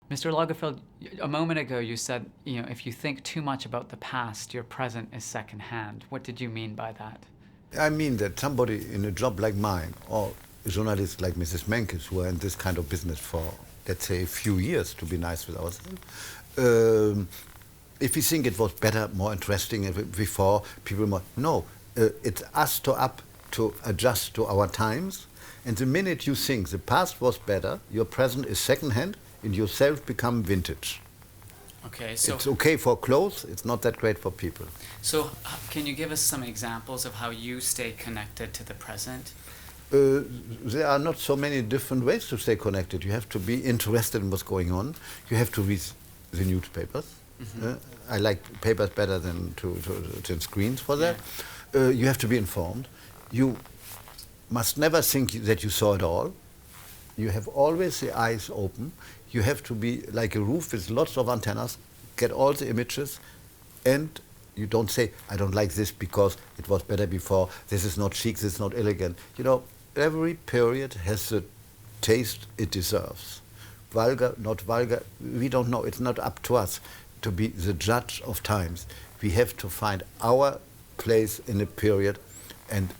Mr. Lagerfeld, a moment ago you said, if you think too much about the past, your present is secondhand. What did you mean by that? I mean that somebody in a job like mine, or a journalist like Mrs. Menkes, who are in this kind of business for, let's say, a few years, to be nice with ourselves, if we think it was better, more interesting before, people more, no, it's us to adjust to our times. And the minute you think the past was better, your present is secondhand, and yourself become vintage. Okay, so it's okay for clothes, it's not that great for people. So can you give us some examples of how you stay connected to the present? There are not so many different ways to stay connected. You have to be interested in what's going on. You have to read the newspapers. I like papers better than than screens for that. Yeah. You have to be informed. You must never think that you saw it all. You have always the eyes open. You have to be like a roof with lots of antennas, get all the images, and you don't say, I don't like this because it was better before, this is not chic, this is not elegant. You know, every period has the taste it deserves. Vulgar, not vulgar, we don't know. It's not up to us to be the judge of times. We have to find our place in a period, and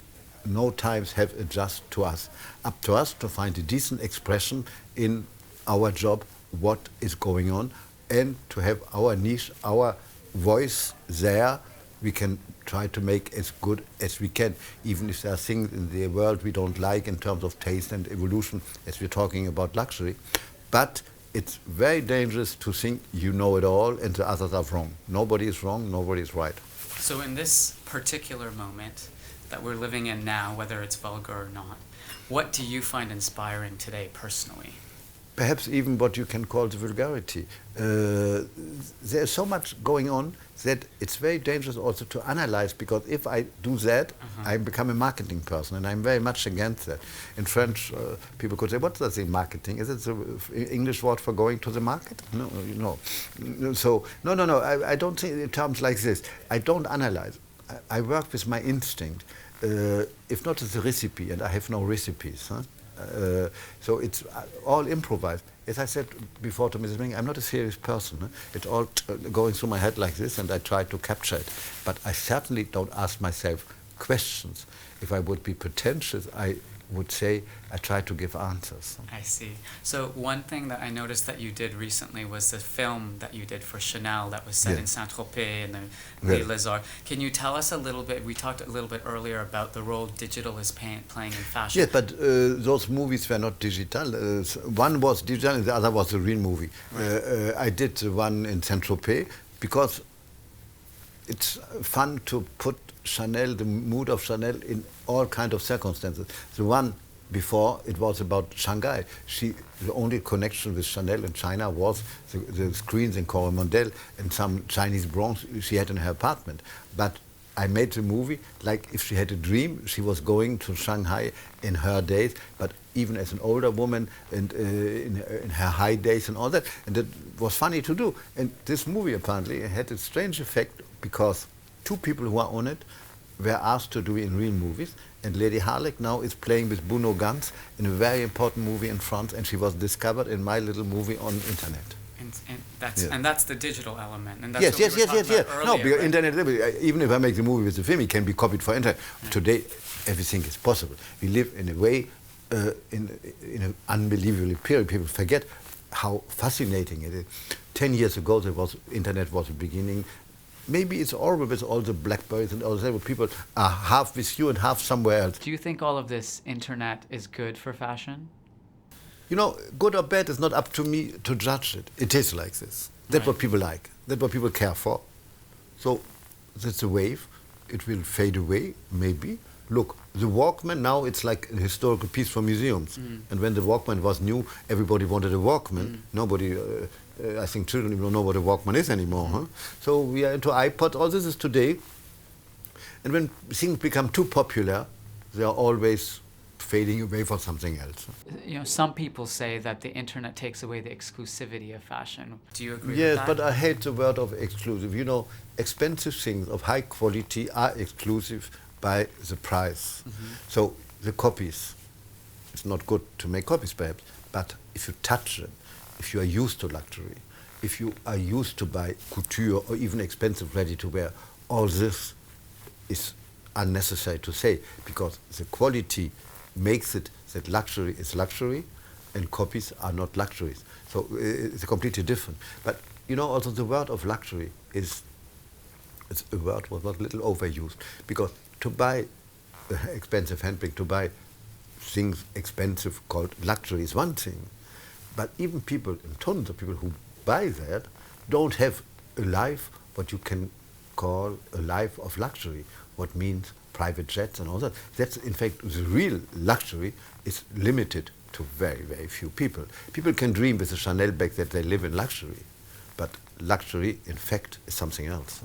no times have adjusted to us. Up to us to find a decent expression in our job, what is going on, and to have our niche, our voice there. We can try to make as good as we can, even if there are things in the world we don't like in terms of taste and evolution, as we're talking about luxury. But it's very dangerous to think you know it all and the others are wrong. Nobody is wrong, nobody is right. So in this particular moment that we're living in now, whether it's vulgar or not, what do you find inspiring today personally? Perhaps even what you can call the vulgarity. There's so much going on that it's very dangerous also to analyze, because if I do that, I become a marketing person, and I'm very much against that. In French, people could say, what does it marketing? Is it the English word for going to the market? No, no. So, no, I don't think in terms like this. I don't analyze. I work with my instinct. If not as a recipe, and I have no recipes. So it's all improvised. As I said before to Mrs. Ming, I'm not a serious person. It's all going through my head like this, and I try to capture it. But I certainly don't ask myself questions. If I would be pretentious, I would say I try to give answers. I see. So one thing that I noticed that you did recently was the film that you did for Chanel that was set in Saint-Tropez and the Les Arts. Can you tell us a little bit, we talked a little bit earlier about the role digital is playing in fashion. Yes, but those movies were not digital. One was digital and the other was a real movie. Right. I did the one in Saint-Tropez because it's fun to put Chanel, the mood of Chanel, in all kinds of circumstances. The one before, it was about Shanghai. The only connection with Chanel in China was the screens in Coromandel and some Chinese bronze she had in her apartment. But I made the movie like if she had a dream, she was going to Shanghai in her days, but even as an older woman and in her high days and all that. And it was funny to do. And this movie apparently had a strange effect, because two people who are on it were asked to do it in real movies, and Lady Harlech now is playing with Bruno Ganz in a very important movie in France, and she was discovered in my little movie on internet. And that's the digital element. And that's yes. No, because internet, even if I make the movie with the film, it can be copied for internet. Yeah. Today, everything is possible. We live in a way, in an unbelievable period. People forget how fascinating it is. 10 years ago, internet was the beginning. Maybe it's horrible with all the Blackberries and all that, people are half with you and half somewhere else. Do you think all of this internet is good for fashion? You know, good or bad is not up to me to judge it. It is like this. That's what people like. That's what people care for. So that's a wave. It will fade away, maybe. Look, the Walkman, now it's like a historical piece for museums. And when the Walkman was new, everybody wanted a Walkman. Nobody... I think children even don't know what a Walkman is anymore. Huh? So we are into iPod. All this is today. And when things become too popular, they are always fading away for something else. You know, some people say that the internet takes away the exclusivity of fashion. Do you agree with that? Yes, but I hate the word of exclusive. You know, expensive things of high quality are exclusive by the price. So the copies, it's not good to make copies perhaps, but if you touch them, if you are used to luxury, if you are used to buy couture or even expensive ready-to-wear, all this is unnecessary to say, because the quality makes it that luxury is luxury and copies are not luxuries. So it's completely different. But you know, also the word of luxury it's a word was not a little overused, because to buy expensive handbag, to buy things expensive called luxury is one thing, but even people, and tons of people who buy that, don't have a life what you can call a life of luxury, what means private jets and all that. That's in fact the real luxury is limited to very, very few people. People can dream with a Chanel bag that they live in luxury, but luxury in fact is something else.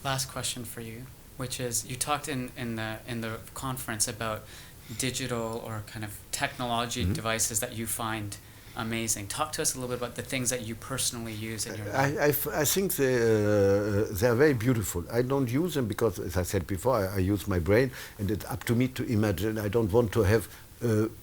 Last question for you, which is, you talked in the conference about digital or kind of technology devices that you find amazing. Talk to us a little bit about the things that you personally use in your life. I think they are very beautiful. I don't use them because, as I said before, I use my brain, and it's up to me to imagine. I don't want to have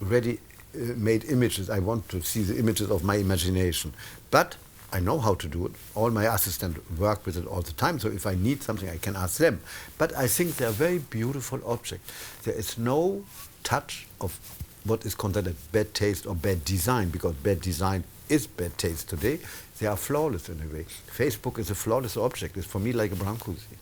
ready-made images. I want to see the images of my imagination. But I know how to do it. All my assistants work with it all the time, so if I need something, I can ask them. But I think they're very beautiful objects. There is no touch of what is considered bad taste or bad design, because bad design is bad taste today. They are flawless in a way. Facebook is a flawless object. It's for me like a Brancusi.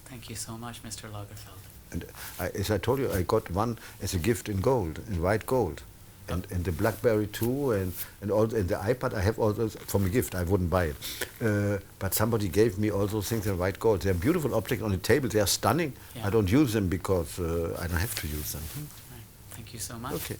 Thank you so much, Mr. Lagerfeld. And as I told you, I got one as a gift in gold, in white gold. And the BlackBerry too, and the iPad, I have all those from a gift. I wouldn't buy it. But somebody gave me all those things in white gold. They're beautiful objects on the table. They are stunning. Yeah. I don't use them because I don't have to use them. Right. Thank you so much. Okay.